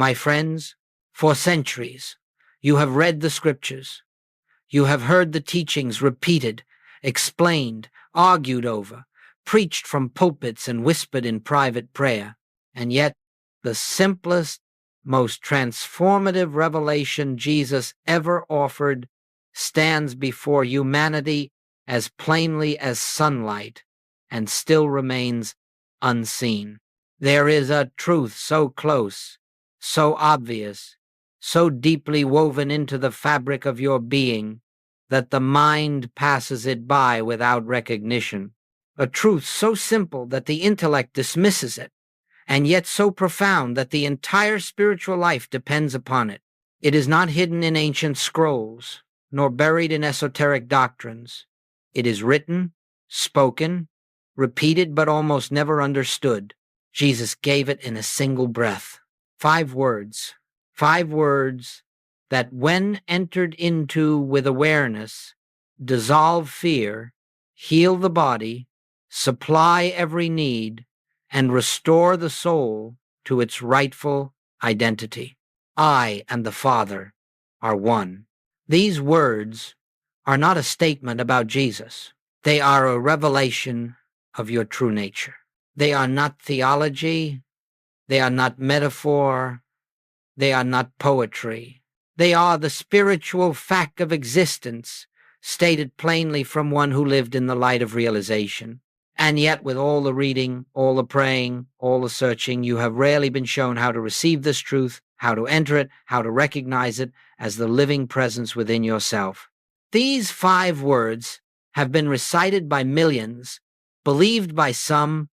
My friends, for centuries, you have read the scriptures. You have heard the teachings repeated, explained, argued over, preached from pulpits and whispered in private prayer. And yet, the simplest, most transformative revelation Jesus ever offered stands before humanity as plainly as sunlight and still remains unseen. There is a truth so close, so obvious, so deeply woven into the fabric of your being that the mind passes it by without recognition. A truth so simple that the intellect dismisses it, and yet so profound that the entire spiritual life depends upon it. It is not hidden in ancient scrolls, nor buried in esoteric doctrines. It is written, spoken, repeated, but almost never understood. Jesus gave it in a single breath. 5 words. 5 words that, when entered into with awareness, dissolve fear, heal the body, supply every need, and restore the soul to its rightful identity. I and the Father are one. These words are not a statement about Jesus. They are a revelation of your true nature. They are not theology. They are not metaphor. They are not poetry. They are the spiritual fact of existence, stated plainly from one who lived in the light of realization. And yet, with all the reading, all the praying, all the searching, you have rarely been shown how to receive this truth, how to enter it, how to recognize it as the living presence within yourself. These 5 words have been recited by millions, believed by some,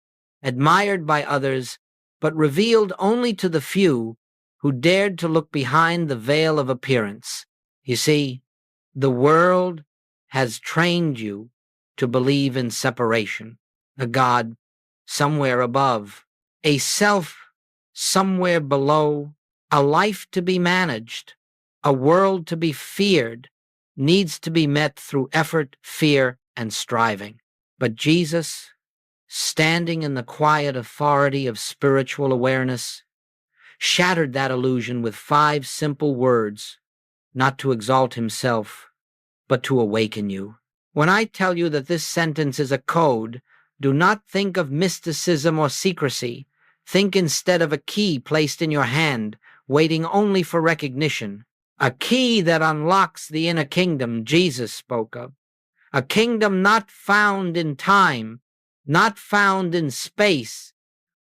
admired by others, but revealed only to the few who dared to look behind the veil of appearance. You see, the world has trained you to believe in separation, a God somewhere above, a self somewhere below, a life to be managed, a world to be feared, needs to be met through effort, fear, and striving. But Jesus, standing in the quiet authority of spiritual awareness, shattered that illusion with 5 simple words, not to exalt himself, but to awaken you. When I tell you that this sentence is a code, do not think of mysticism or secrecy. Think instead of a key placed in your hand, waiting only for recognition. A key that unlocks the inner kingdom Jesus spoke of. A kingdom not found in time, not found in space,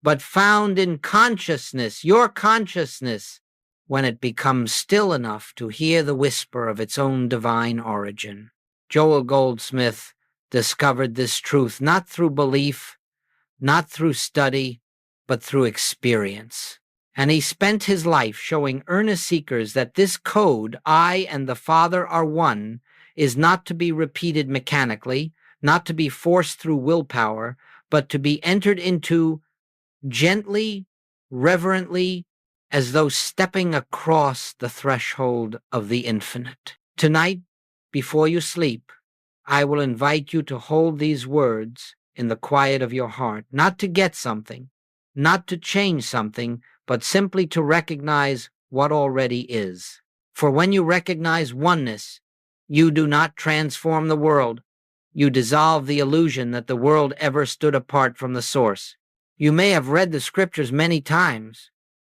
but found in consciousness, your consciousness, when it becomes still enough to hear the whisper of its own divine origin. Joel Goldsmith discovered this truth not through belief, not through study, but through experience. And he spent his life showing earnest seekers that this code, I and the Father are one, is not to be repeated mechanically, not to be forced through willpower, but to be entered into gently, reverently, as though stepping across the threshold of the infinite. Tonight, before you sleep, I will invite you to hold these words in the quiet of your heart, not to get something, not to change something, but simply to recognize what already is. For when you recognize oneness, you do not transform the world. You dissolve the illusion that the world ever stood apart from the source. You may have read the scriptures many times,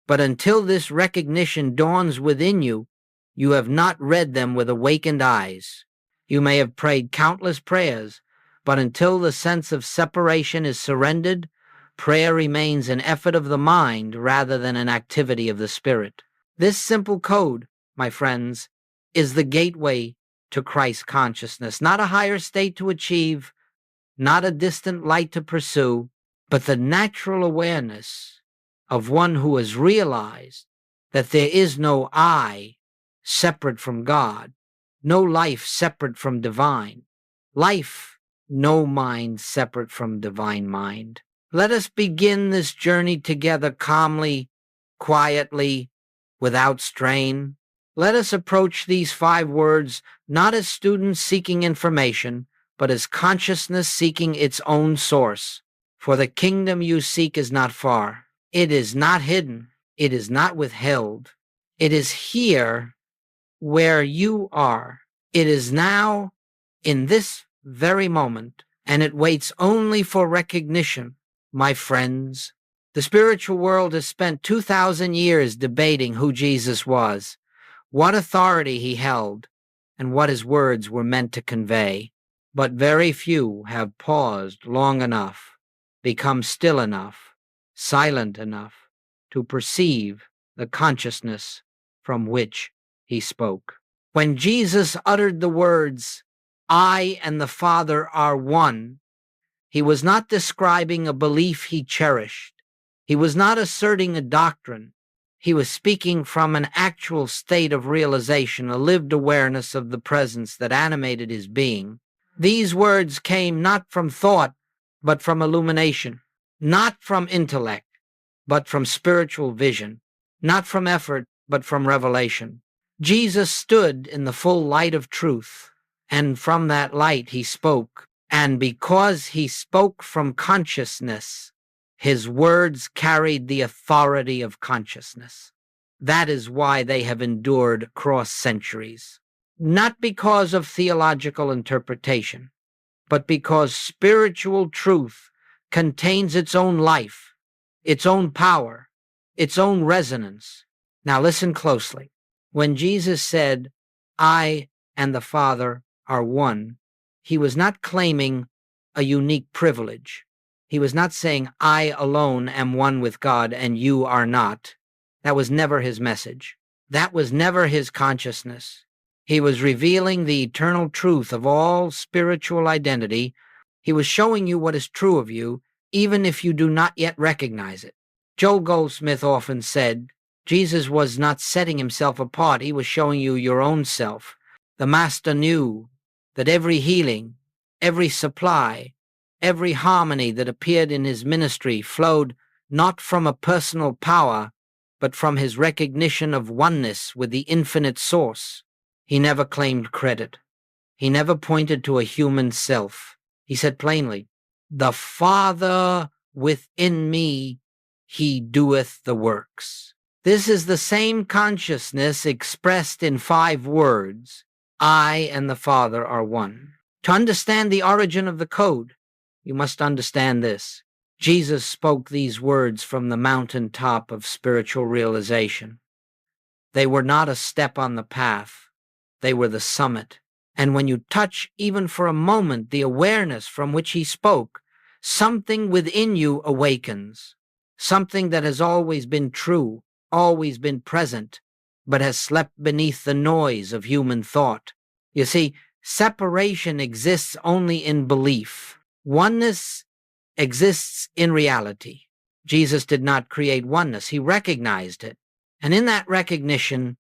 but until this recognition dawns within you, you have not read them with awakened eyes. You may have prayed countless prayers, but until the sense of separation is surrendered, prayer remains an effort of the mind rather than an activity of the spirit. This simple code, my friends, is the gateway to Christ consciousness, not a higher state to achieve, not a distant light to pursue, but the natural awareness of one who has realized that there is no I separate from God, no life separate from divine, life, no mind separate from divine mind. Let us begin this journey together calmly, quietly, without strain. Let us approach these 5 words not as students seeking information, but as consciousness seeking its own source. For the kingdom you seek is not far. It is not hidden. It is not withheld. It is here where you are. It is now in this very moment, and it waits only for recognition, my friends. The spiritual world has spent 2,000 years debating who Jesus was, what authority he held, and what his words were meant to convey. But very few have paused long enough, become still enough, silent enough to perceive the consciousness from which he spoke. When Jesus uttered the words, "I and the Father are one," he was not describing a belief he cherished. He was not asserting a doctrine. He was speaking from an actual state of realization, a lived awareness of the presence that animated his being. These words came not from thought, but from illumination, not from intellect, but from spiritual vision, not from effort, but from revelation. Jesus stood in the full light of truth, and from that light he spoke. And because he spoke from consciousness, his words carried the authority of consciousness. That is why they have endured across centuries. Not because of theological interpretation, but because spiritual truth contains its own life, its own power, its own resonance. Now listen closely. When Jesus said, "I and the Father are one," he was not claiming a unique privilege. He was not saying, "I alone am one with God and you are not." That was never his message. That was never his consciousness. He was revealing the eternal truth of all spiritual identity. He was showing you what is true of you, even if you do not yet recognize it. Joel Goldsmith often said, Jesus was not setting himself apart, he was showing you your own self. The Master knew that every healing, every supply, every harmony that appeared in his ministry flowed not from a personal power, but from his recognition of oneness with the infinite source. He never claimed credit. He never pointed to a human self. He said plainly, "The Father within me, he doeth the works." This is the same consciousness expressed in 5 words. I and the Father are one. To understand the origin of the code, you must understand this. Jesus spoke these words from the mountaintop of spiritual realization. They were not a step on the path. They were the summit. And when you touch, even for a moment, the awareness from which he spoke, something within you awakens, something that has always been true, always been present, but has slept beneath the noise of human thought. You see, separation exists only in belief. Oneness exists in reality. Jesus did not create oneness. He recognized it. And in that recognition,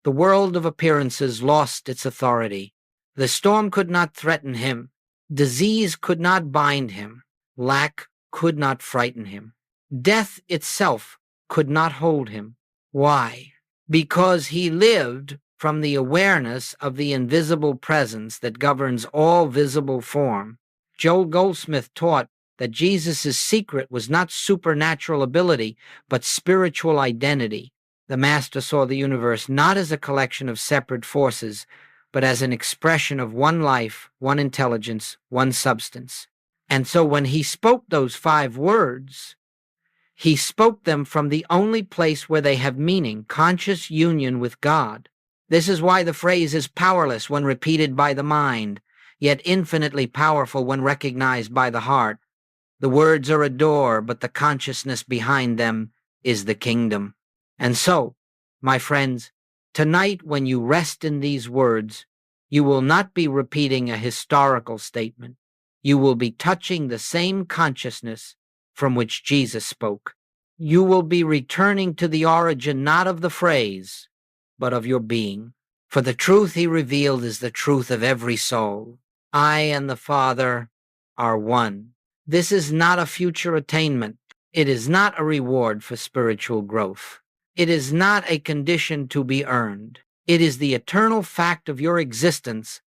the world of appearances lost its authority. The storm could not threaten him. Disease could not bind him. Lack could not frighten him. Death itself could not hold him. Why? Because he lived from the awareness of the invisible presence that governs all visible form. Joel Goldsmith taught that Jesus' secret was not supernatural ability, but spiritual identity. The Master saw the universe not as a collection of separate forces, but as an expression of one life, one intelligence, one substance. And so when he spoke those 5 words, he spoke them from the only place where they have meaning, conscious union with God. This is why the phrase is powerless when repeated by the mind, yet infinitely powerful when recognized by the heart. The words are a door, but the consciousness behind them is the kingdom. And so, my friends, tonight when you rest in these words, you will not be repeating a historical statement. You will be touching the same consciousness from which Jesus spoke. You will be returning to the origin not of the phrase, but of your being. For the truth he revealed is the truth of every soul. I and the Father are one. This is not a future attainment. It is not a reward for spiritual growth. It is not a condition to be earned. It is the eternal fact of your existence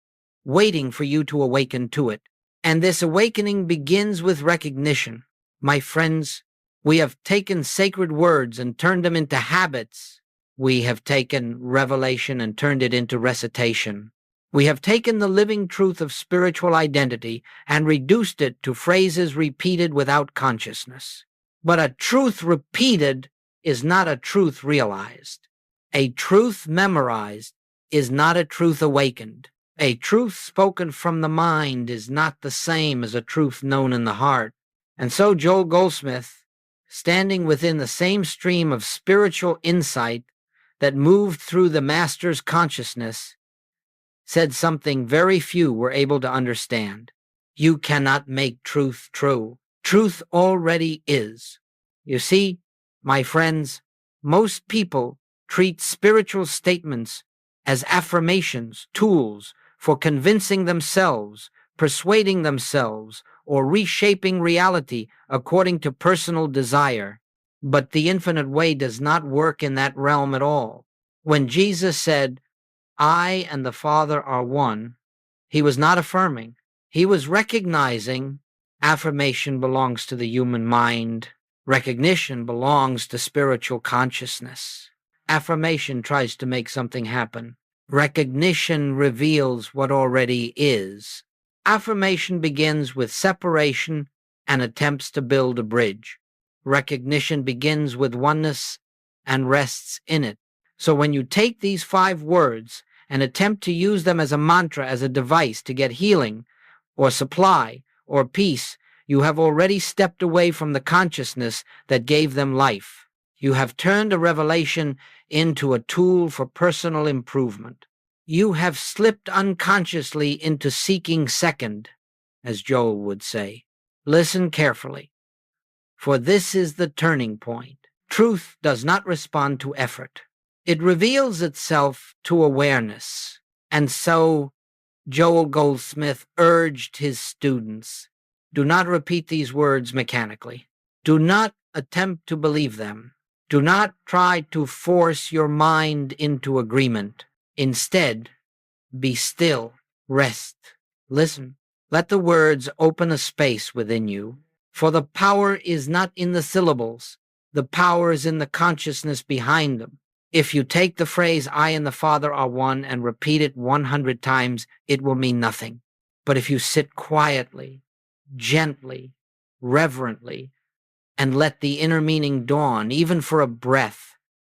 waiting for you to awaken to it. And this awakening begins with recognition. My friends, We have taken sacred words and turned them into habits. We have taken revelation and turned it into recitation. We have taken the living truth of spiritual identity and reduced it to phrases repeated without consciousness. But a truth repeated is not a truth realized. A truth memorized is not a truth awakened. A truth spoken from the mind is not the same as a truth known in the heart. And so Joel Goldsmith, standing within the same stream of spiritual insight that moved through the Master's consciousness, said something very few were able to understand. You cannot make truth true. Truth already is. You see, my friends, most people treat spiritual statements as affirmations, tools for convincing themselves, persuading themselves, or reshaping reality according to personal desire. But the infinite way does not work in that realm at all. When Jesus said, I and the Father are one, he was not affirming. He was recognizing affirmation belongs to the human mind. Recognition belongs to spiritual consciousness. Affirmation tries to make something happen. Recognition reveals what already is. Affirmation begins with separation and attempts to build a bridge. Recognition begins with oneness and rests in it. So when you take these 5 words and attempt to use them as a mantra, as a device to get healing or supply or peace, you have already stepped away from the consciousness that gave them life. You have turned a revelation into a tool for personal improvement. You have slipped unconsciously into seeking second, as Joel would say. Listen carefully, for this is the turning point. Truth does not respond to effort. It reveals itself to awareness. And so Joel Goldsmith urged his students, do not repeat these words mechanically. Do not attempt to believe them. Do not try to force your mind into agreement. Instead, be still, rest, listen. Let the words open a space within you, for the power is not in the syllables. The power is in the consciousness behind them. If you take the phrase, I and the Father are one, and repeat it 100 times, it will mean nothing. But if you sit quietly, gently, reverently, and let the inner meaning dawn, even for a breath,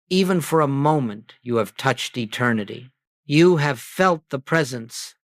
even for a moment, you have touched eternity. You have felt the presence.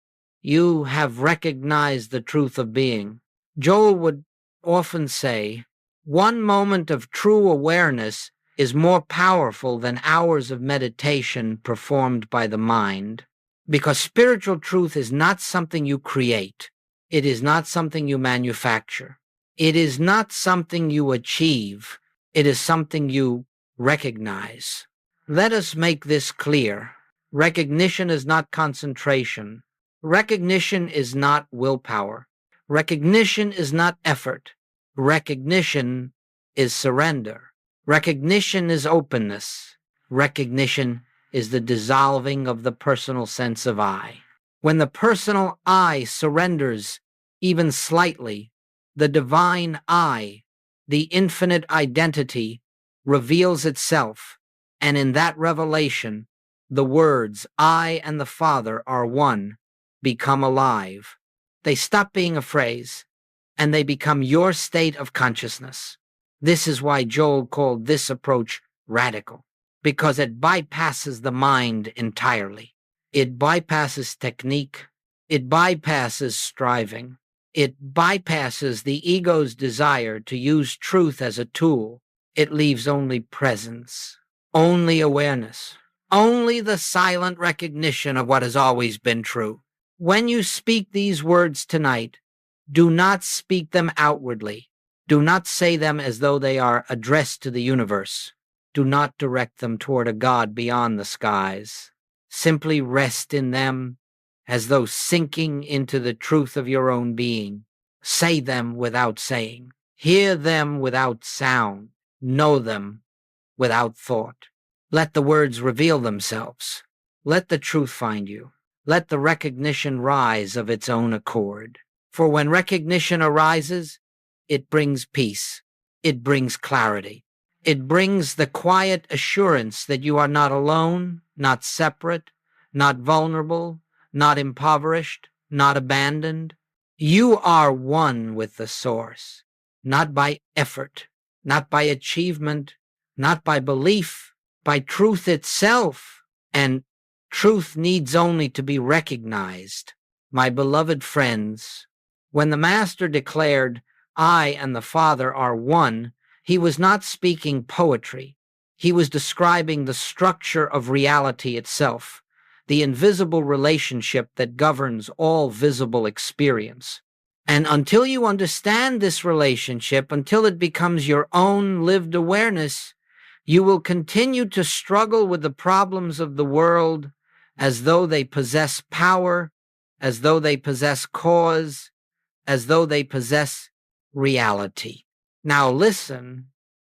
You have recognized the truth of being. Joel would often say, one moment of true awareness is more powerful than hours of meditation performed by the mind, because spiritual truth is not something you create. It is not something you manufacture. It is not something you achieve. It is something you recognize. Let us make this clear. Recognition is not concentration. Recognition is not willpower. Recognition is not effort. Recognition is surrender. Recognition is openness. Recognition is the dissolving of the personal sense of I. When the personal I surrenders even slightly, the divine I, the infinite identity, reveals itself, and in that revelation, the words, I and the Father are one, become alive. They stop being a phrase, and they become your state of consciousness. This is why Joel called this approach radical, because it bypasses the mind entirely. It bypasses technique. It bypasses striving. It bypasses the ego's desire to use truth as a tool. It leaves only presence, only awareness, only the silent recognition of what has always been true. When you speak these words tonight, do not speak them outwardly. Do not say them as though they are addressed to the universe. Do not direct them toward a God beyond the skies. Simply rest in them as though sinking into the truth of your own being. Say them without saying. Hear them without sound. Know them without thought. Let the words reveal themselves. Let the truth find you. Let the recognition rise of its own accord. For when recognition arises, it brings peace. it brings clarity. It brings the quiet assurance that you are not alone, not separate, not vulnerable, not impoverished, not abandoned. You are one with the source, not by effort, not by achievement, not by belief, by truth itself. And truth needs only to be recognized. My beloved friends, when the Master declared, "I and the Father are one," he was not speaking poetry. He was describing the structure of reality itself, the invisible relationship that governs all visible experience. And until you understand this relationship, until it becomes your own lived awareness, you will continue to struggle with the problems of the world as though they possess power, as though they possess cause, as though they possess reality. Now listen,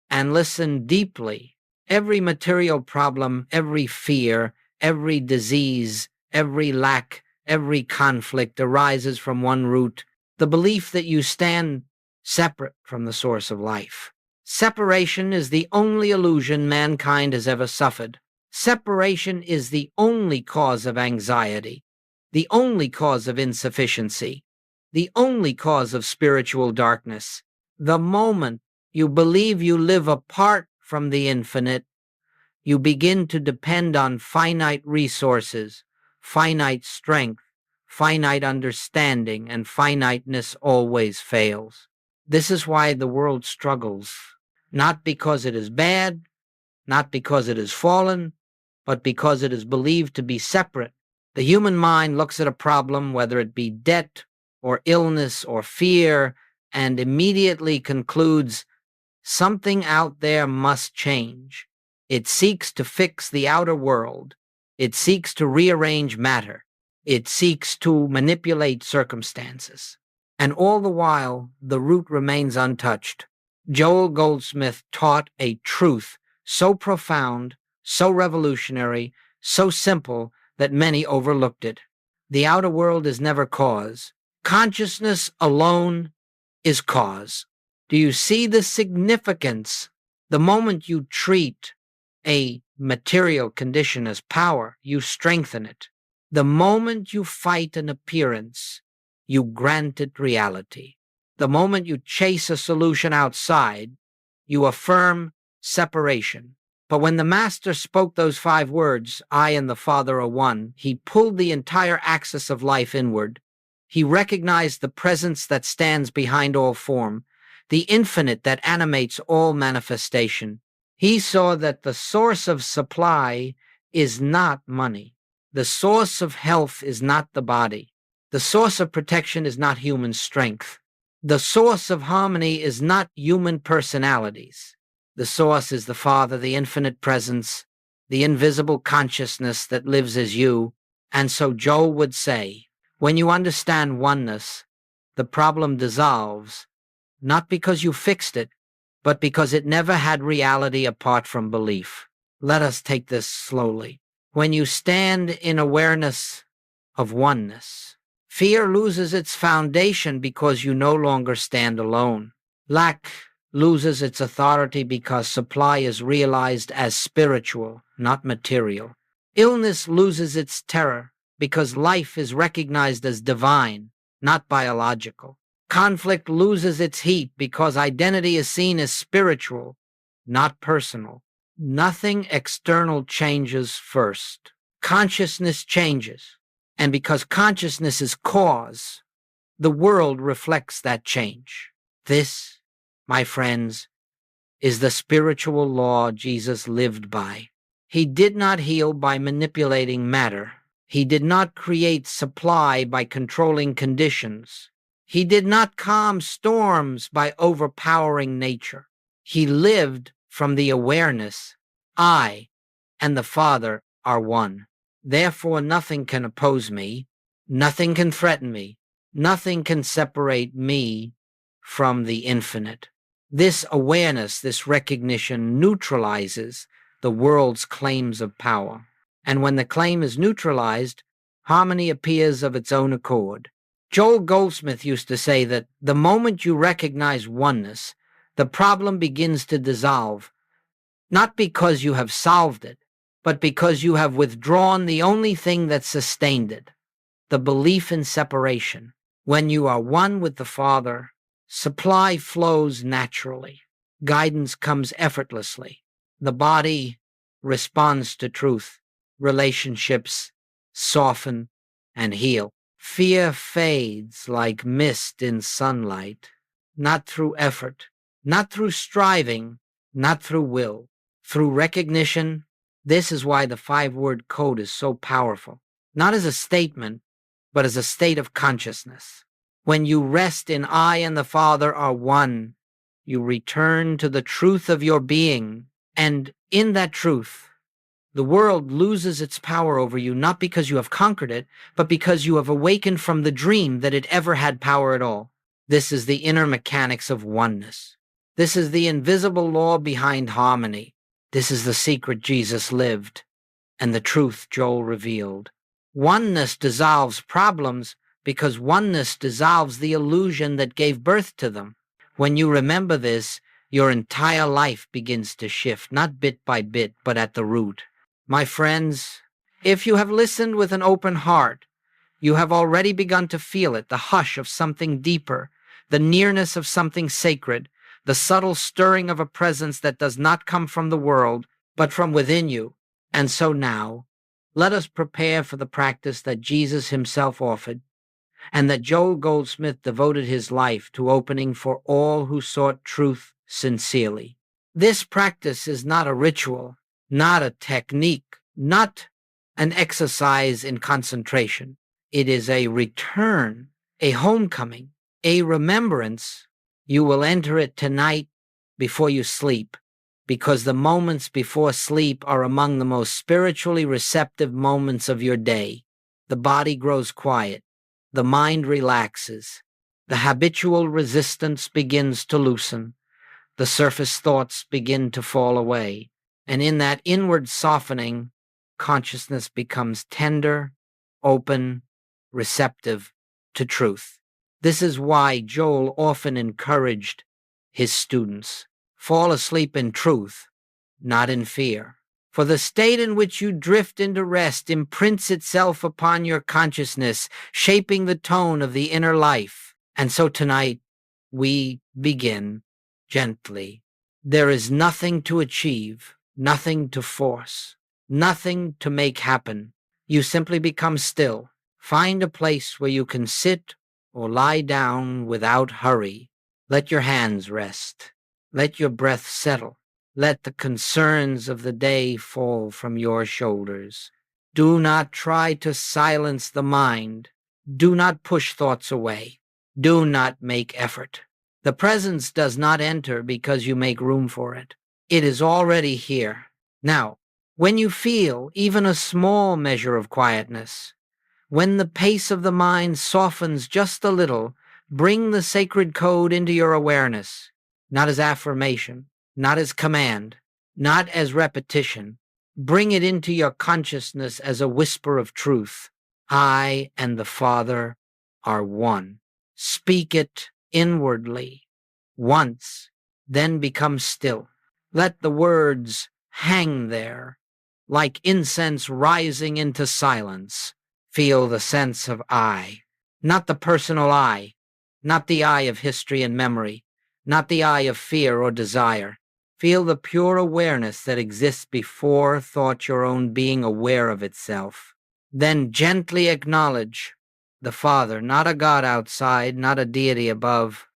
and listen deeply. Every material problem, every fear, every disease, every lack, every conflict arises from one root: the belief that you stand separate from the source of life. Separation is the only illusion mankind has ever suffered. Separation is the only cause of anxiety, the only cause of insufficiency, the only cause of spiritual darkness. The moment you believe you live apart from the infinite, you begin to depend on finite resources, finite strength, finite understanding, and finiteness always fails. This is why the world struggles, not because it is bad, not because it has fallen, but because it is believed to be separate. The human mind looks at a problem, whether it be debt or illness or fear, and immediately concludes something out there must change. It seeks to fix the outer world. It seeks to rearrange matter. It seeks to manipulate circumstances. And all the while, the root remains untouched. Joel Goldsmith taught a truth so profound, so revolutionary, so simple that many overlooked it. The outer world is never cause. Consciousness alone is cause. Do you see the significance? The moment you treat a material condition as power, you strengthen it. The moment you fight an appearance, you grant it reality. The moment you chase a solution outside, you affirm separation. But when the Master spoke those 5 words, "I and the Father are one," he pulled the entire axis of life inward. He recognized the presence that stands behind all form, the infinite that animates all manifestation. He saw that the source of supply is not money. The source of health is not the body. The source of protection is not human strength. The source of harmony is not human personalities. The source is the Father, the infinite presence, the invisible consciousness that lives as you. And so Joel would say, when you understand oneness, the problem dissolves, not because you fixed it, but because it never had reality apart from belief. Let us take this slowly. When you stand in awareness of oneness, fear loses its foundation because you no longer stand alone. Lack loses its authority because supply is realized as spiritual, not material. Illness loses its terror because life is recognized as divine, not biological. Conflict loses its heat because identity is seen as spiritual, not personal. Nothing external changes first. Consciousness changes. And because consciousness is cause, the world reflects that change. This, my friends, is the spiritual law Jesus lived by. He did not heal by manipulating matter. He did not create supply by controlling conditions. He did not calm storms by overpowering nature. He lived from the awareness, I and the Father are one. Therefore, nothing can oppose me. Nothing can threaten me. Nothing can separate me from the infinite. This awareness, this recognition neutralizes the world's claims of power. And when the claim is neutralized, harmony appears of its own accord. Joel Goldsmith used to say that the moment you recognize oneness, The problem begins to dissolve, not because you have solved it, but because you have withdrawn the only thing that sustained it, the belief in separation. When you are one with the Father, supply flows naturally. Guidance comes effortlessly. The body responds to truth. Relationships soften and heal. Fear fades like mist in sunlight, not through effort, not through striving, not through will, through recognition. This is why the 5-word code is so powerful, not as a statement, but as a state of consciousness. When you rest in I and the Father are one, you return to the truth of your being, and in that truth, the world loses its power over you, not because you have conquered it, but because you have awakened from the dream that it ever had power at all. This is the inner mechanics of oneness. This is the invisible law behind harmony. This is the secret Jesus lived, and the truth Joel revealed. Oneness dissolves problems because oneness dissolves the illusion that gave birth to them. When you remember this, your entire life begins to shift, not bit by bit, but at the root. My friends, if you have listened with an open heart, you have already begun to feel it, the hush of something deeper, the nearness of something sacred, the subtle stirring of a presence that does not come from the world, but from within you. And so now, let us prepare for the practice that Jesus himself offered, and that Joel Goldsmith devoted his life to opening for all who sought truth sincerely. This practice is not a ritual, not a technique, not an exercise in concentration. It is a return, a homecoming, a remembrance. You will enter it tonight before you sleep, because the moments before sleep are among the most spiritually receptive moments of your day. The body grows quiet. The mind relaxes. The habitual resistance begins to loosen. The surface thoughts begin to fall away. And in that inward softening, consciousness becomes tender, open, receptive to truth. This is why Joel often encouraged his students, fall asleep in truth, not in fear. For the state in which you drift into rest imprints itself upon your consciousness, shaping the tone of the inner life. And so tonight, we begin gently. There is nothing to achieve, nothing to force, nothing to make happen. You simply become still. Find a place where you can sit or lie down without hurry. Let your hands rest. Let your breath settle. Let the concerns of the day fall from your shoulders. Do not try to silence the mind. Do not push thoughts away. Do not make effort. The presence does not enter because you make room for it. It is already here. Now, when you feel even a small measure of quietness, when the pace of the mind softens just a little, bring the sacred code into your awareness, not as affirmation, not as command, not as repetition. Bring it into your consciousness as a whisper of truth. I and the Father are one. Speak it inwardly once, then become still. Let the words hang there like incense rising into silence. Feel the sense of I, not the personal I, not the I of history and memory, not the I of fear or desire. Feel the pure awareness that exists before thought your own being aware of itself. Then gently acknowledge the Father, not a God outside, not a deity above,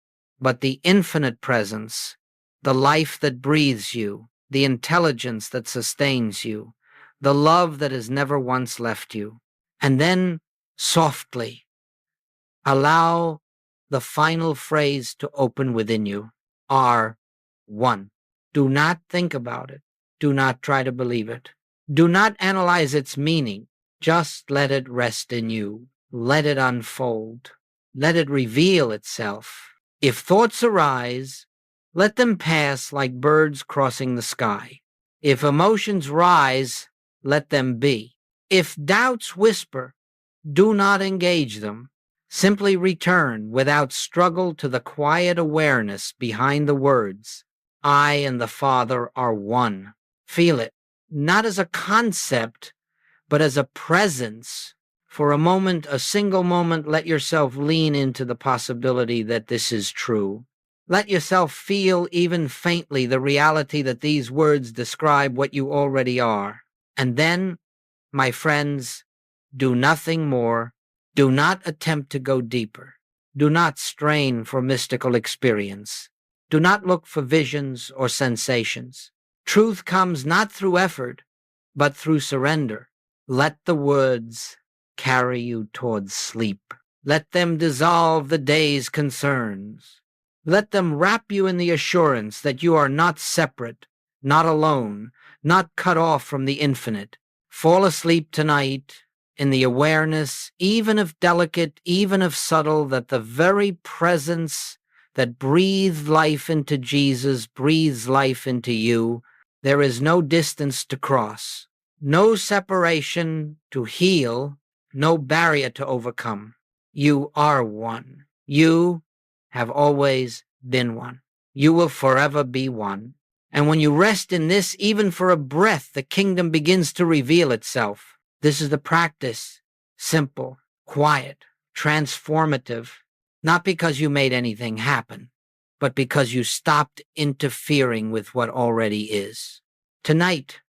but the infinite presence, the life that breathes you, the intelligence that sustains you, the love that has never once left you. And then, softly, allow the final phrase to open within you, are one. Do not think about it. Do not try to believe it. Do not analyze its meaning. Just let it rest in you. Let it unfold. Let it reveal itself. If thoughts arise, let them pass like birds crossing the sky. If emotions rise, let them be. If doubts whisper, do not engage them. Simply return without struggle to the quiet awareness behind the words, I and the Father are one. Feel it, not as a concept, but as a presence. For a moment, a single moment, let yourself lean into the possibility that this is true. Let yourself feel even faintly the reality that these words describe what you already are. And then, my friends, do nothing more. Do not attempt to go deeper. Do not strain for mystical experience. Do not look for visions or sensations. Truth comes not through effort, but through surrender. Let the words carry you towards sleep. Let them dissolve the day's concerns. Let them wrap you in the assurance that you are not separate, not alone, not cut off from the infinite. Fall asleep tonight in the awareness, even if delicate, even if subtle, that the very presence that breathed life into Jesus breathes life into you. There is no distance to cross, no separation to heal, no barrier to overcome. You are one. You have always been one. You will forever be one. And when you rest in this, even for a breath, the kingdom begins to reveal itself. This is the practice. Simple, quiet, transformative, not because you made anything happen, but because you stopped interfering with what already is. Tonight,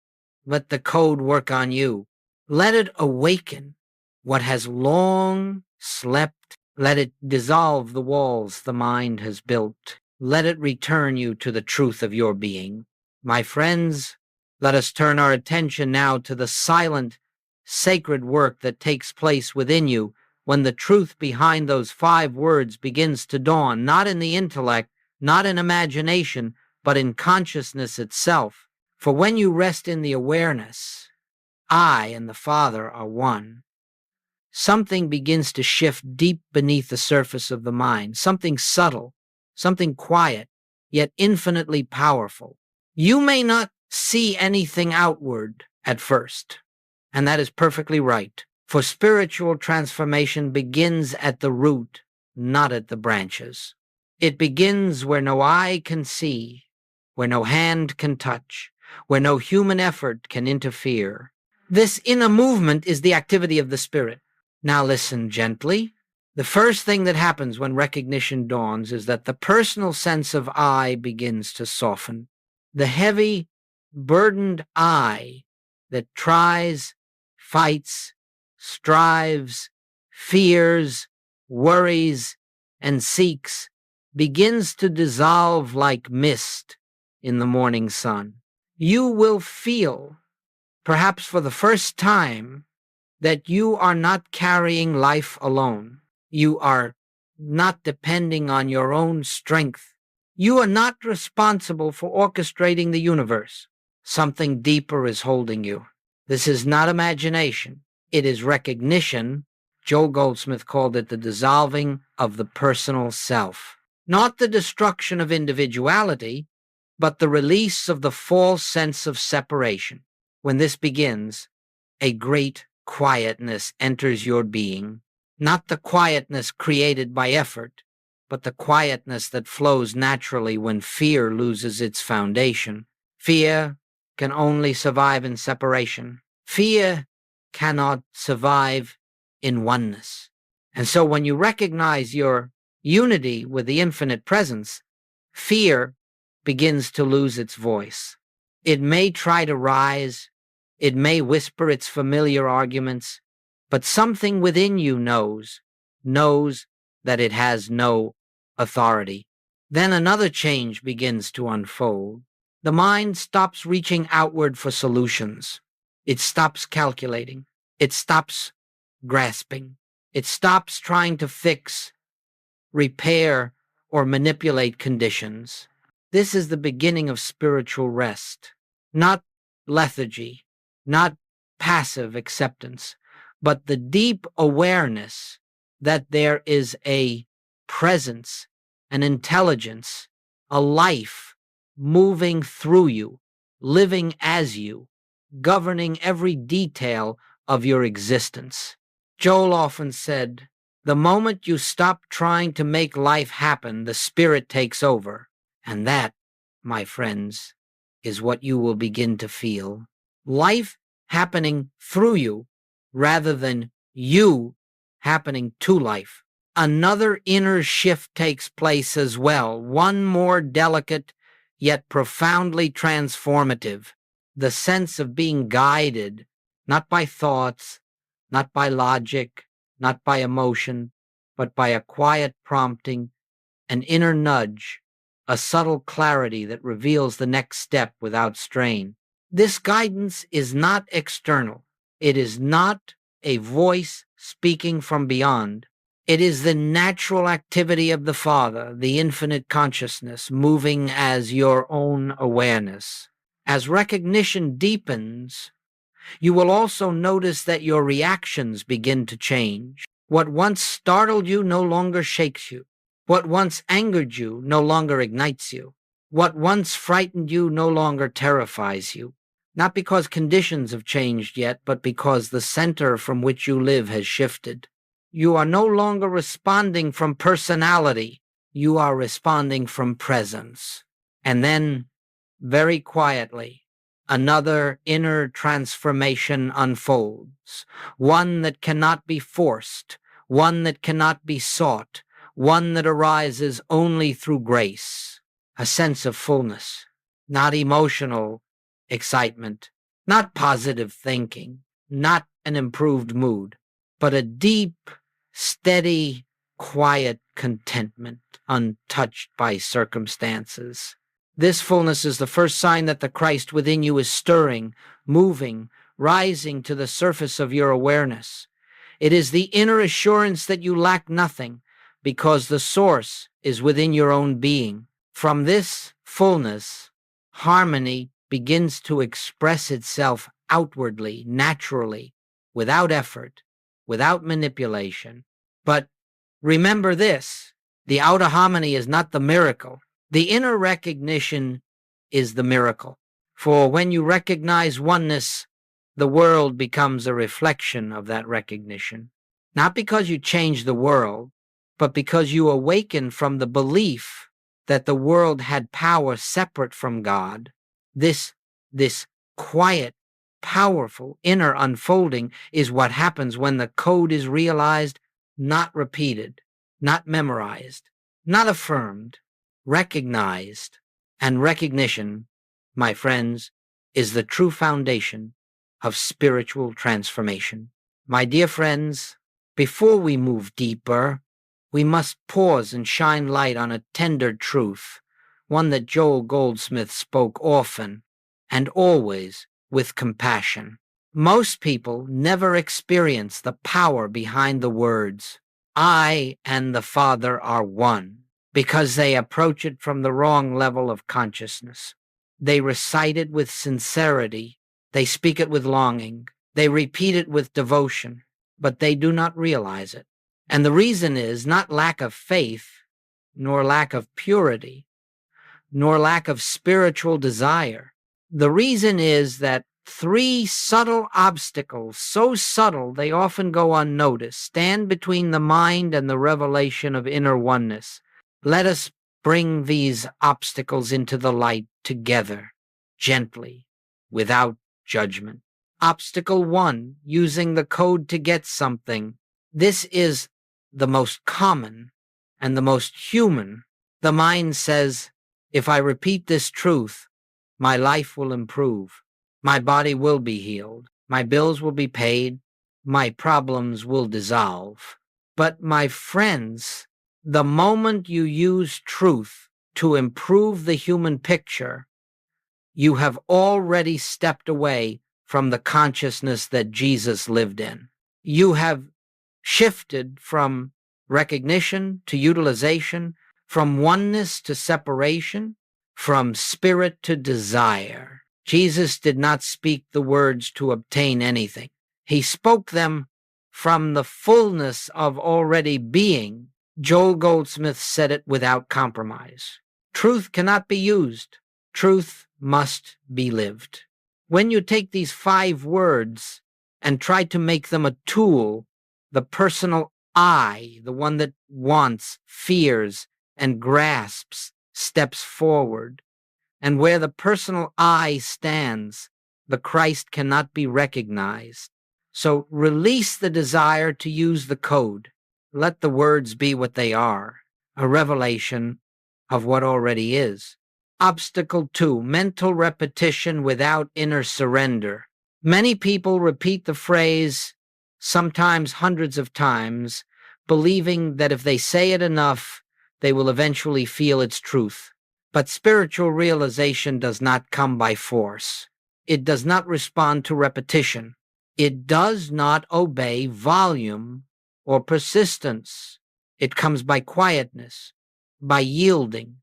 let the code work on you. Let it awaken what has long slept. Let it dissolve the walls the mind has built. Let it return you to the truth of your being. My friends, let us turn our attention now to the silent, sacred work that takes place within you when the truth behind those 5 words begins to dawn, not in the intellect, not in imagination, but in consciousness itself. For when you rest in the awareness, I and the Father are one, something begins to shift deep beneath the surface of the mind, something subtle, something quiet, yet infinitely powerful. You may not see anything outward at first, and that is perfectly right, for spiritual transformation begins at the root, not at the branches. It begins where no eye can see, where no hand can touch, where no human effort can interfere. This inner movement is the activity of the Spirit. Now listen gently. The first thing that happens when recognition dawns is that the personal sense of I begins to soften. The heavy, burdened I that tries, fights, strives, fears, worries, and seeks begins to dissolve like mist in the morning sun. You will feel, perhaps for the first time, that you are not carrying life alone. You are not depending on your own strength. You are not responsible for orchestrating the universe. Something deeper is holding you. This is not imagination. It is recognition. Joel Goldsmith called it the dissolving of the personal self. Not the destruction of individuality, but the release of the false sense of separation. When this begins, a great quietness enters your being, not the quietness created by effort, but the quietness that flows naturally when fear loses its foundation. Fear can only survive in separation. Fear cannot survive in oneness. And so when you recognize your unity with the infinite presence, fear begins to lose its voice. It may try to rise, it may whisper its familiar arguments, but something within you knows that it has no authority. Then another change begins to unfold. The mind stops reaching outward for solutions. It stops calculating. It stops grasping. It stops trying to fix, repair, or manipulate conditions. This is the beginning of spiritual rest, not lethargy, not passive acceptance, but the deep awareness that there is a presence, an intelligence, a life moving through you, living as you, governing every detail of your existence. Joel often said The moment you stop trying to make life happen, the Spirit takes over. And that, my friends, is what you will begin to feel. Life happening through you rather than you happening to life. Another inner shift takes place as well, one more delicate yet profoundly transformative. The sense of being guided, not by thoughts, not by logic, not by emotion, but by a quiet prompting, an inner nudge, a subtle clarity that reveals the next step without strain. This guidance is not external. It is not a voice speaking from beyond. It is the natural activity of the Father, the infinite consciousness, moving as your own awareness. As recognition deepens, you will also notice that your reactions begin to change. What once startled you no longer shakes you. What once angered you no longer ignites you. What once frightened you no longer terrifies you. Not because conditions have changed yet, but because the center from which you live has shifted. You are no longer responding from personality. You are responding from presence. And then, very quietly, another inner transformation unfolds, one that cannot be forced, one that cannot be sought, one that arises only through grace, a sense of fullness, not emotional excitement, not positive thinking, not an improved mood, but a deep, steady, quiet contentment untouched by circumstances. This fullness is the first sign that the Christ within you is stirring, moving, rising to the surface of your awareness. It is the inner assurance that you lack nothing, because the source is within your own being. From this fullness, harmony begins to express itself outwardly, naturally, without effort, without manipulation. But remember this, the outer harmony is not the miracle. The inner recognition is the miracle. For when you recognize oneness, the world becomes a reflection of that recognition. Not because you change the world, but because you awaken from the belief that the world had power separate from God. This quiet, powerful inner unfolding is what happens when the code is realized, not repeated, not memorized, not affirmed, recognized. And recognition, my friends, is the true foundation of spiritual transformation. My dear friends, before we move deeper, we must pause and shine light on a tender truth, one that Joel Goldsmith spoke often and always with compassion. Most people never experience the power behind the words, "I and the Father are one," because they approach it from the wrong level of consciousness. They recite it with sincerity, they speak it with longing, they repeat it with devotion, but they do not realize it. And the reason is not lack of faith, nor lack of purity, nor lack of spiritual desire. The reason is that three subtle obstacles, so subtle they often go unnoticed, stand between the mind and the revelation of inner oneness. Let us bring these obstacles into the light together, gently, without judgment. Obstacle 1, using the code to get something. This is the most common and the most human. The mind says, if I repeat this truth, my life will improve. My body will be healed. My bills will be paid. My problems will dissolve. But my friends, the moment you use truth to improve the human picture, you have already stepped away from the consciousness that Jesus lived in. You have shifted from recognition to utilization, from oneness to separation, from spirit to desire. Jesus did not speak the words to obtain anything. He spoke them from the fullness of already being. Joel Goldsmith said it without compromise. Truth cannot be used. Truth must be lived. When you take these 5 words and try to make them a tool, the personal I, the one that wants, fears, and grasps, steps forward. And where the personal I stands, the Christ cannot be recognized. So release the desire to use the code. Let the words be what they are, a revelation of what already is. Obstacle 2, mental repetition without inner surrender. Many people repeat the phrase, sometimes hundreds of times, believing that if they say it enough, they will eventually feel its truth. But spiritual realization does not come by force. It does not respond to repetition. It does not obey volume or persistence. It comes by quietness, by yielding,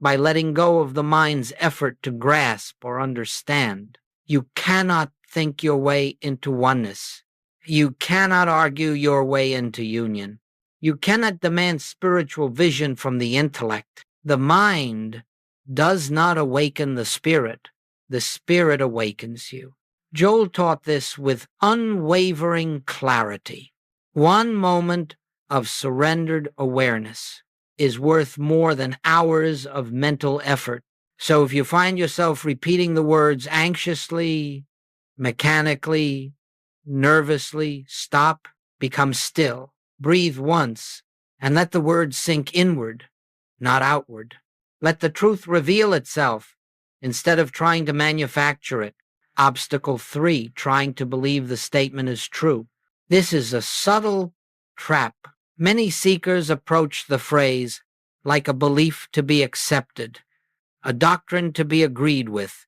by letting go of the mind's effort to grasp or understand. You cannot think your way into oneness. You cannot argue your way into union. You cannot demand spiritual vision from the intellect. The mind does not awaken the spirit awakens you. Joel taught this with unwavering clarity. One moment of surrendered awareness is worth more than hours of mental effort. So if you find yourself repeating the words anxiously, mechanically, nervously, stop, become still, breathe once, and let the words sink inward, not outward. Let the truth reveal itself instead of trying to manufacture it. Obstacle 3, trying to believe the statement is true. This is a subtle trap. Many seekers approach the phrase like a belief to be accepted, a doctrine to be agreed with,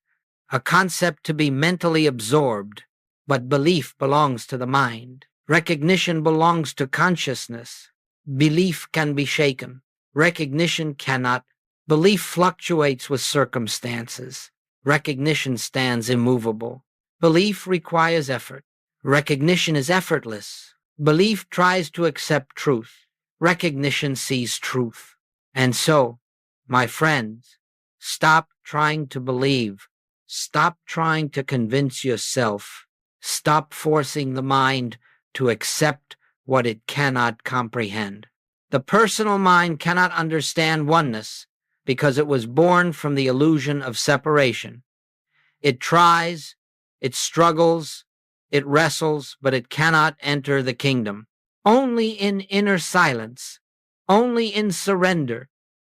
a concept to be mentally absorbed. But belief belongs to the mind. Recognition belongs to consciousness. Belief can be shaken. Recognition cannot. Belief fluctuates with circumstances. Recognition stands immovable. Belief requires effort. Recognition is effortless. Belief tries to accept truth. Recognition sees truth. And so, my friends, stop trying to believe. Stop trying to convince yourself. Stop forcing the mind to accept what it cannot comprehend. The personal mind cannot understand oneness because it was born from the illusion of separation. It tries, it struggles, it wrestles, but it cannot enter the kingdom. Only in inner silence, only in surrender,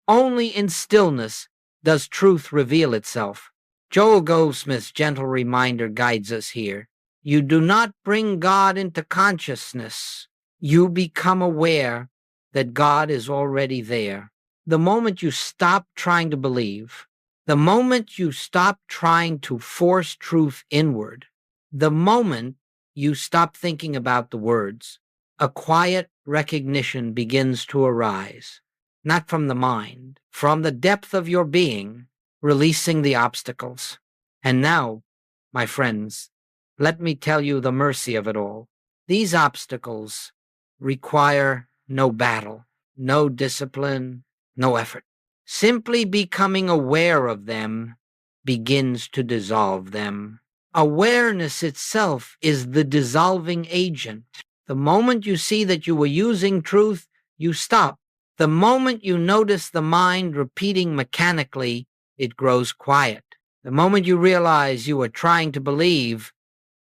only in stillness does truth reveal itself. Joel Goldsmith's gentle reminder guides us here. You do not bring God into consciousness. You become aware that God is already there. The moment you stop trying to believe, the moment you stop trying to force truth inward, the moment you stop thinking about the words, a quiet recognition begins to arise, not from the mind, from the depth of your being, releasing the obstacles. And now, my friends, let me tell you the mercy of it all. These obstacles require no battle, no discipline, no effort. Simply becoming aware of them begins to dissolve them. Awareness itself is the dissolving agent. The moment you see that you were using truth, you stop. The moment you notice the mind repeating mechanically, it grows quiet. The moment you realize you are trying to believe,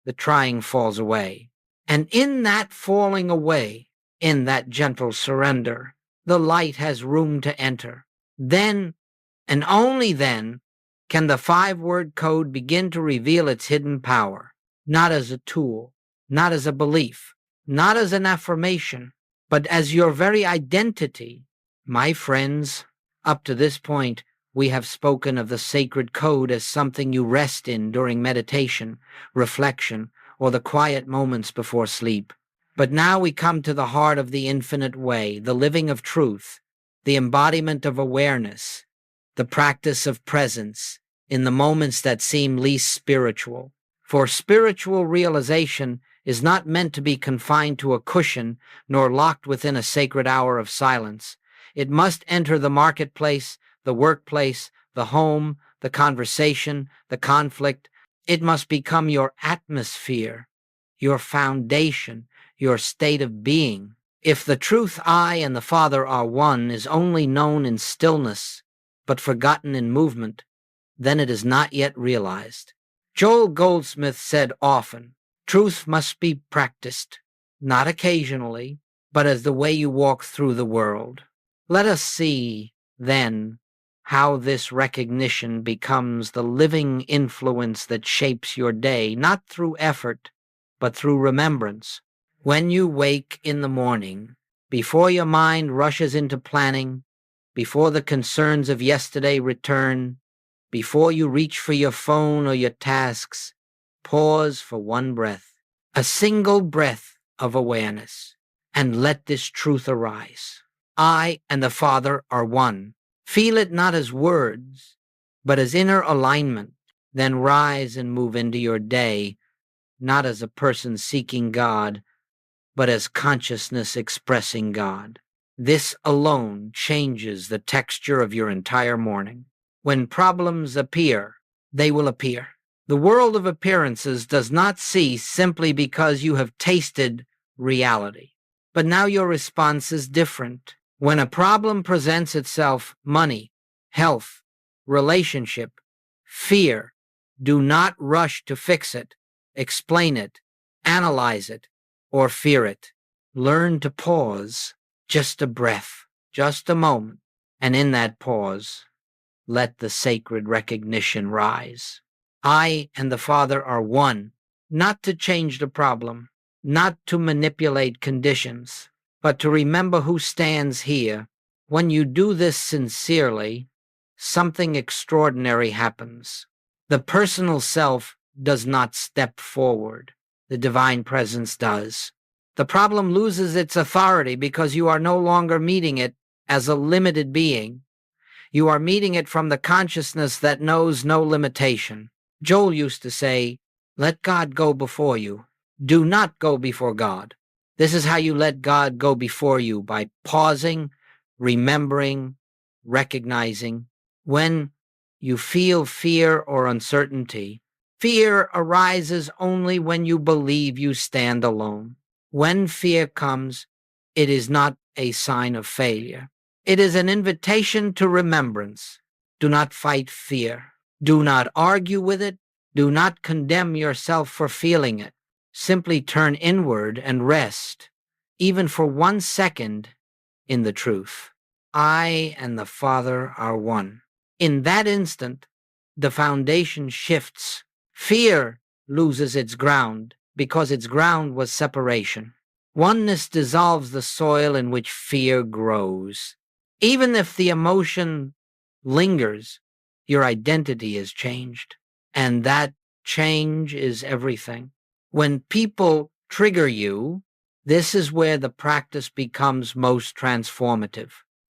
the trying falls away. And in that falling away, in that gentle surrender, the light has room to enter. Then, and only then, can the 5-word code begin to reveal its hidden power, not as a tool, not as a belief, not as an affirmation, but as your very identity. My friends, up to this point, we have spoken of the sacred code as something you rest in during meditation, reflection, or the quiet moments before sleep. But now we come to the heart of the infinite way, the living of truth, the embodiment of awareness, the practice of presence in the moments that seem least spiritual. For spiritual realization is not meant to be confined to a cushion nor locked within a sacred hour of silence. It must enter the marketplace, the workplace, the home, the conversation, the conflict. It must become your atmosphere, your foundation, your state of being. If the truth I and the Father are one is only known in stillness, but forgotten in movement, then it is not yet realized. Joel Goldsmith said often, truth must be practiced, not occasionally, but as the way you walk through the world. Let us see, then, how this recognition becomes the living influence that shapes your day, not through effort, but through remembrance. When you wake in the morning, before your mind rushes into planning, before the concerns of yesterday return, before you reach for your phone or your tasks, pause for one breath, a single breath of awareness, and let this truth arise. I and the Father are one. Feel it not as words, but as inner alignment. Then rise and move into your day, not as a person seeking God, but as consciousness expressing God. This alone changes the texture of your entire morning. When problems appear, they will appear. The world of appearances does not cease simply because you have tasted reality. But now your response is different. When a problem presents itself, money, health, relationship, fear, do not rush to fix it, explain it, analyze it, or fear it. Learn to pause, just a breath, just a moment, and in that pause, let the sacred recognition rise. I and the Father are one, not to change the problem, not to manipulate conditions, but to remember who stands here. When you do this sincerely, something extraordinary happens. The personal self does not step forward. The divine presence does. The problem loses its authority because you are no longer meeting it as a limited being. You are meeting it from the consciousness that knows no limitation. Joel used to say, let God go before you. Do not go before God. This is how you let God go before you, by pausing, remembering, recognizing. When you feel fear or uncertainty, fear arises only when you believe you stand alone. When fear comes, it is not a sign of failure. It is an invitation to remembrance. Do not fight fear. Do not argue with it. Do not condemn yourself for feeling it. Simply turn inward and rest, even for 1 second, in the truth. I and the Father are one. In that instant, the foundation shifts. Fear loses its ground because its ground was separation. Oneness dissolves the soil in which fear grows. Even if the emotion lingers, your identity is changed, and that change is everything. When people trigger you, this is where the practice becomes most transformative.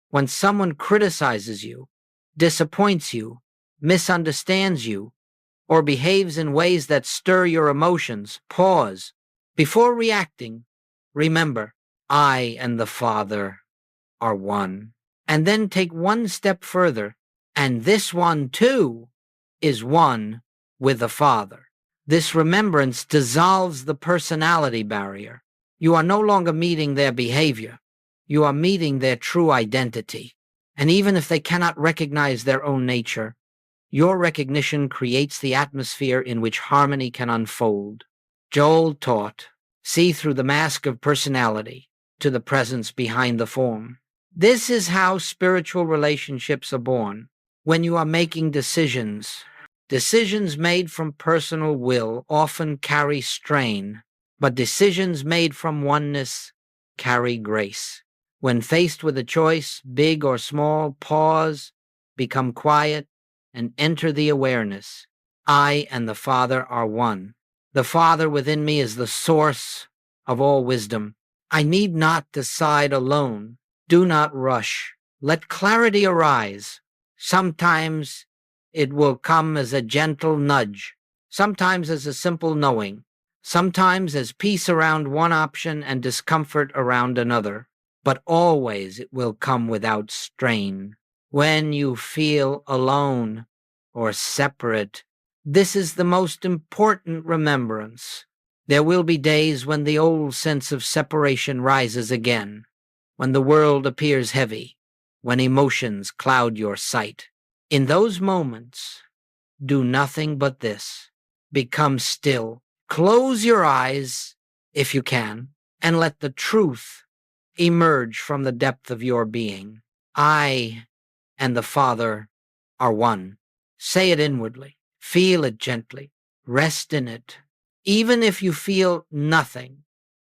When someone criticizes you, disappoints you, misunderstands you, or behaves in ways that stir your emotions, pause. Before reacting, remember, I and the Father are one. And then take one step further, and this one too is one with the Father. This remembrance dissolves the personality barrier. You are no longer meeting their behavior. You are meeting their true identity. And even if they cannot recognize their own nature, your recognition creates the atmosphere in which harmony can unfold. Joel taught, see through the mask of personality to the presence behind the form. This is how spiritual relationships are born. When you are making decisions, decisions made from personal will often carry strain, but decisions made from oneness carry grace. When faced with a choice, big or small, pause, become quiet, and enter the awareness. I and the Father are one. The Father within me is the source of all wisdom. I need not decide alone. Do not rush. Let clarity arise. Sometimes it will come as a gentle nudge, sometimes as a simple knowing, sometimes as peace around one option and discomfort around another, but always it will come without strain. When you feel alone or separate, this is the most important remembrance. There will be days when the old sense of separation rises again, when the world appears heavy, when emotions cloud your sight. In those moments, do nothing but this. Become still. Close your eyes, if you can, and let the truth emerge from the depth of your being. I and the Father are one. Say it inwardly. Feel it gently. Rest in it. Even if you feel nothing,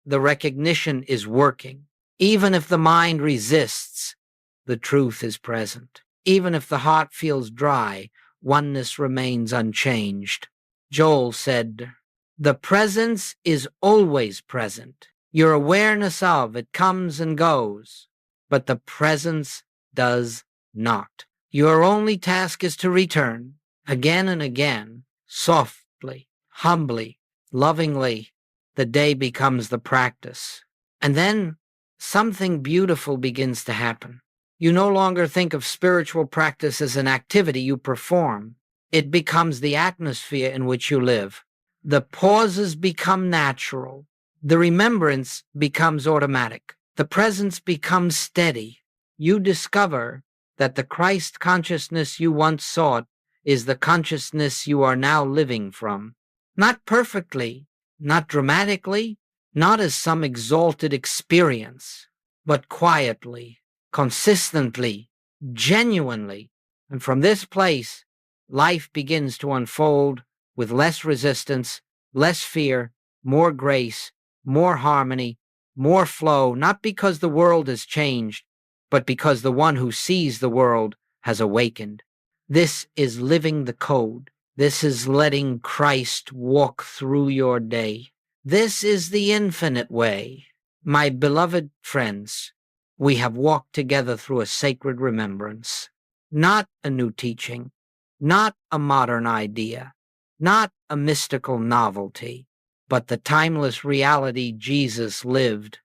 the recognition is working. Even if the mind resists, the truth is present. Even if the heart feels dry, oneness remains unchanged. Joel said, "The presence is always present. Your awareness of it comes and goes, but the presence does not. Your only task is to return again and again, softly, humbly, lovingly. The day becomes the practice. And then something beautiful begins to happen. You no longer think of spiritual practice as an activity you perform. It becomes the atmosphere in which you live. The pauses become natural. The remembrance becomes automatic. The presence becomes steady. You discover that the Christ consciousness you once sought is the consciousness you are now living from. Not perfectly, not dramatically, not as some exalted experience, but quietly, consistently, genuinely. And from this place, life begins to unfold with less resistance, less fear, more grace, more harmony, more flow, not because the world has changed, but because the one who sees the world has awakened. This is living the code. This is letting Christ walk through your day. This is the infinite way. My beloved friends, we have walked together through a sacred remembrance, not a new teaching, not a modern idea, not a mystical novelty, but the timeless reality Jesus lived,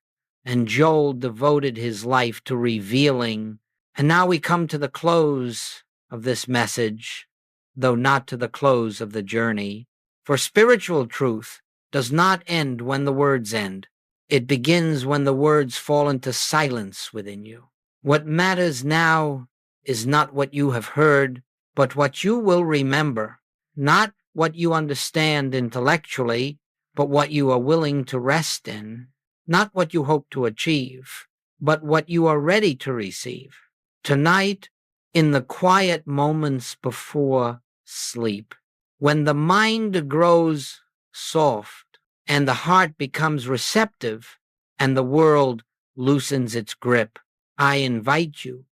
and Joel devoted his life to revealing. And now we come to the close of this message, though not to the close of the journey. For spiritual truth does not end when the words end. It begins when the words fall into silence within you. What matters now is not what you have heard, but what you will remember. Not what you understand intellectually, but what you are willing to rest in. Not what you hope to achieve, but what you are ready to receive. Tonight, in the quiet moments before sleep, when the mind grows soft and the heart becomes receptive and the world loosens its grip, I invite you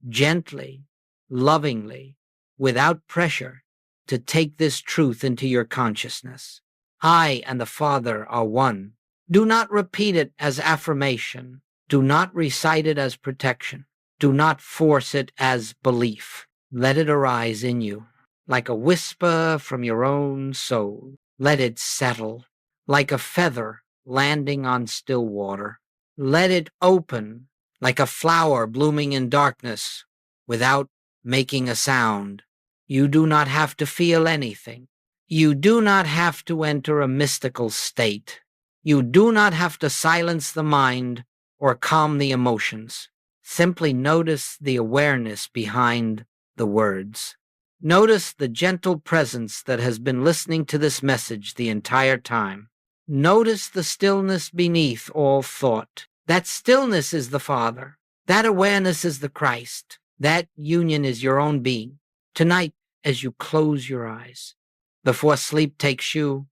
gently, lovingly, without pressure, to take this truth into your consciousness. I and the Father are one. Do not repeat it as affirmation. Do not recite it as protection. Do not force it as belief. Let it arise in you like a whisper from your own soul. Let it settle like a feather landing on still water. Let it open like a flower blooming in darkness without making a sound. You do not have to feel anything. You do not have to enter a mystical state. You do not have to silence the mind or calm the emotions. Simply notice the awareness behind the words. Notice the gentle presence that has been listening to this message the entire time. Notice the stillness beneath all thought. That stillness is the Father. That awareness is the Christ. That union is your own being. Tonight, as you close your eyes, before sleep takes you,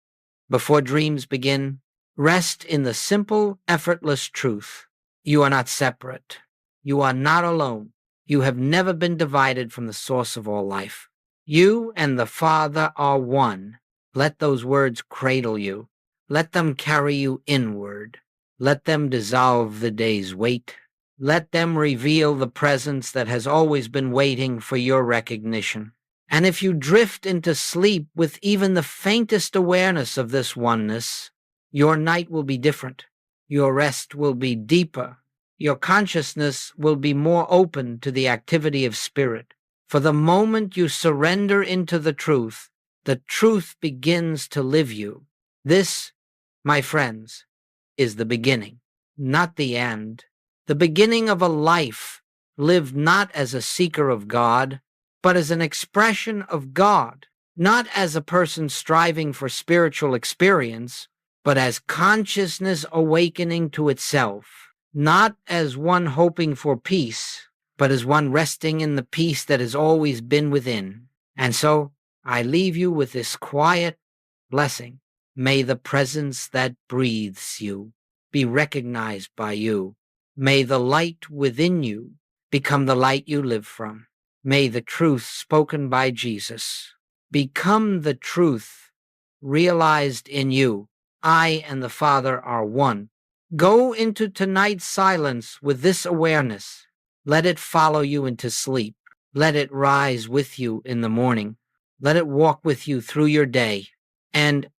before dreams begin, rest in the simple, effortless truth. You are not separate. You are not alone. You have never been divided from the source of all life. You and the Father are one. Let those words cradle you. Let them carry you inward. Let them dissolve the day's weight. Let them reveal the presence that has always been waiting for your recognition. And if you drift into sleep with even the faintest awareness of this oneness, your night will be different. Your rest will be deeper. Your consciousness will be more open to the activity of spirit. For the moment you surrender into the truth begins to live you. This my friends, is the beginning, not the end. The beginning of a life lived not as a seeker of God, but as an expression of God, not as a person striving for spiritual experience, but as consciousness awakening to itself, not as one hoping for peace, but as one resting in the peace that has always been within. And so I leave you with this quiet blessing. May the presence that breathes you be recognized by you. May the light within you become the light you live from. May the truth spoken by Jesus become the truth realized in you. I and the Father are one. Go into tonight's silence with this awareness. Let it follow you into sleep. Let it rise with you in the morning. Let it walk with you through your day. And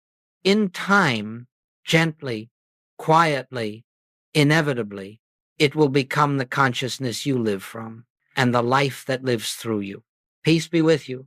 in time, gently, quietly, inevitably, it will become the consciousness you live from and the life that lives through you. Peace be with you.